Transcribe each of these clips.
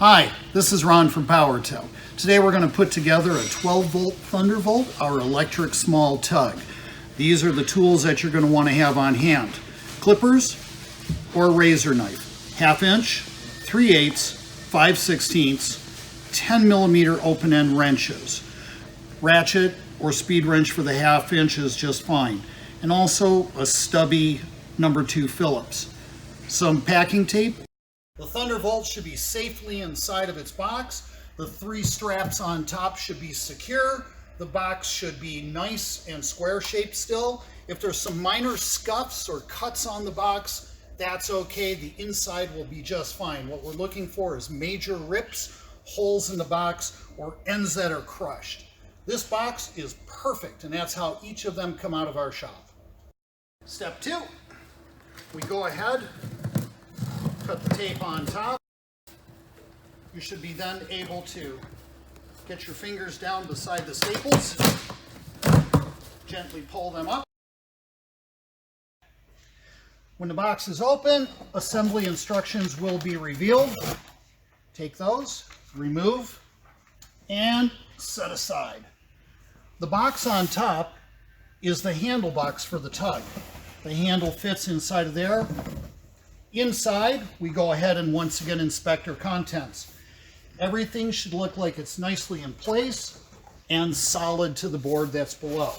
Hi, this is Ron from Powertow. Today we're going to put together a 12-volt Thundervolt, our electric small tug. These are the tools that you're going to want to have on hand. Clippers or razor knife, 1/2 inch, 3/8, 5/16, 10 millimeter open end wrenches. Ratchet or speed wrench for the 1/2 inch is just fine. And also a stubby number 2 Phillips. Some packing tape. The Thundervolt should be safely inside of its box. The 3 straps on top should be secure. The box should be nice and square shaped still. If there's some minor scuffs or cuts on the box, that's okay. The inside will be just fine. What we're looking for is major rips, holes in the box, or ends that are crushed. This box is perfect, and that's how each of them come out of our shop. Step 2, we go ahead, cut the tape on top. You should be then able to get your fingers down beside the staples, gently pull them up. When the box is open, assembly instructions will be revealed. Take those, remove, and set aside. The box on top is the handle box for the tug. The handle fits inside of there. Inside, we go ahead and once again inspect our contents. Everything should look like it's nicely in place and solid to the board that's below.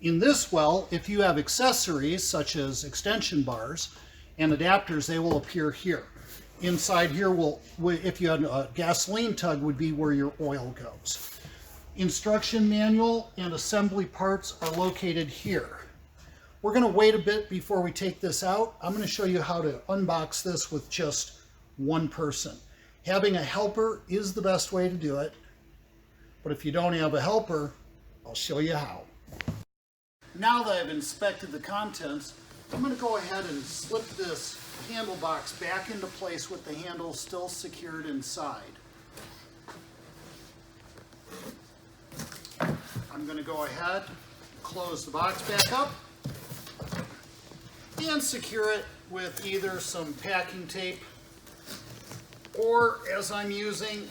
In this well, if you have accessories such as extension bars and adapters, they will appear here. Inside here, if you had a gasoline tug, would be where your oil goes. Instruction manual and assembly parts are located here. We're going to wait a bit before we take this out. I'm going to show you how to unbox this with just one person. Having a helper is the best way to do it, but if you don't have a helper, I'll show you how. Now that I've inspected the contents, I'm going to go ahead and slip this handle box back into place with the handle still secured inside. I'm going to go ahead, close the box back up, and secure it with either some packing tape or, as I'm using,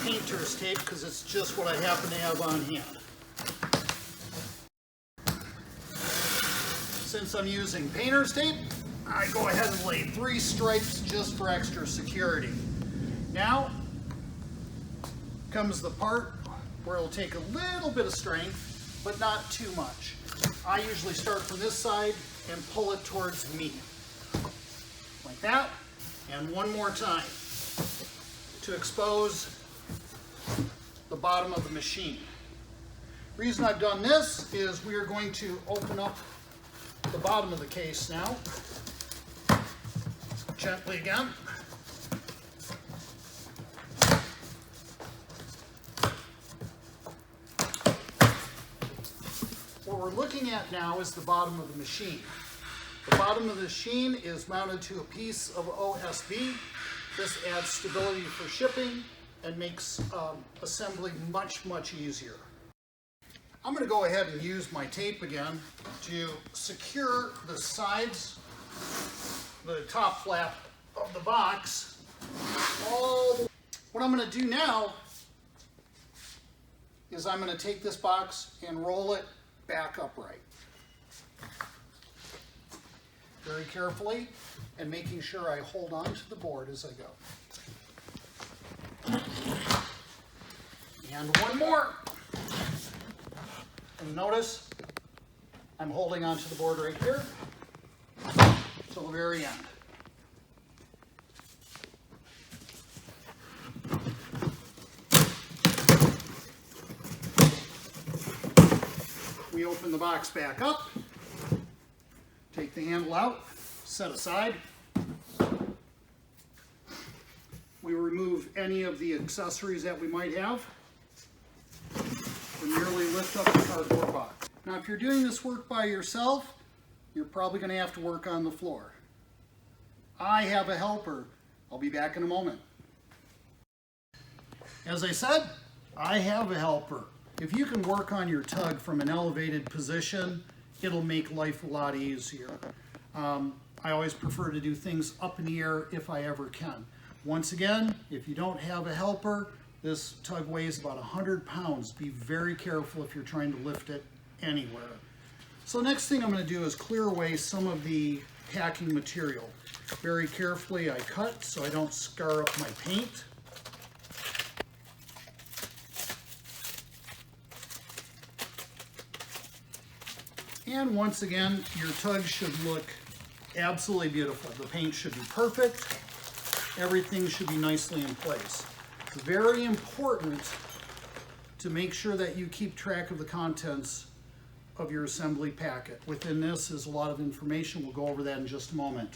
painter's tape because it's just what I happen to have on hand. Since I'm using painter's tape, I go ahead and lay 3 stripes just for extra security. Now comes the part where it'll take a little bit of strength, but not too much. I usually start from this side and pull it towards me. Like that. And one more time to expose the bottom of the machine. The reason I've done this is we are going to open up the bottom of the case now. Gently again. What we're looking at now is the bottom of the machine. The bottom of the machine is mounted to a piece of OSB. This adds stability for shipping and makes assembly much easier. I'm going to go ahead and use my tape again to secure the sides, the top flap of the box. What I'm going to do now is I'm going to take this box and roll it back upright. Very carefully, and making sure I hold on to the board as I go. And one more. And notice I'm holding onto the board right here till the very end. We open the box back up, take the handle out, set aside. We remove any of the accessories that we might have and merely lift up the cardboard box. Now, if you're doing this work by yourself, you're probably going to have to work on the floor. I have a helper. I'll be back in a moment. As I said, I have a helper. If you can work on your tug from an elevated position, it'll make life a lot easier. I always prefer to do things up in the air if I ever can. Once again, if you don't have a helper, this tug weighs about 100 pounds. Be very careful if you're trying to lift it anywhere. So next thing I'm going to do is clear away some of the packing material. Very carefully I cut so I don't scar up my paint. And once again, your tug should look absolutely beautiful. The paint should be perfect. Everything should be nicely in place. It's very important to make sure that you keep track of the contents of your assembly packet. Within this is a lot of information. We'll go over that in just a moment.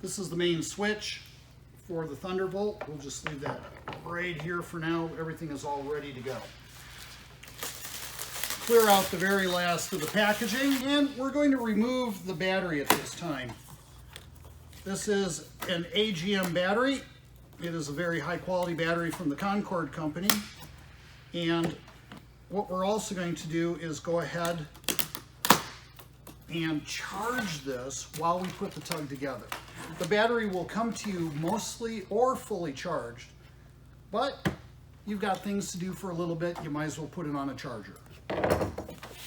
This is the main switch for the Thundervolt. We'll just leave that right here for now. Everything is all ready to go. Clear out the very last of the packaging, and we're going to remove the battery at this time. This is an AGM battery. It is a very high quality battery from the Concord company. And what we're also going to do is go ahead and charge this while we put the tug together. The battery will come to you mostly or fully charged, but you've got things to do for a little bit, you might as well put it on a charger.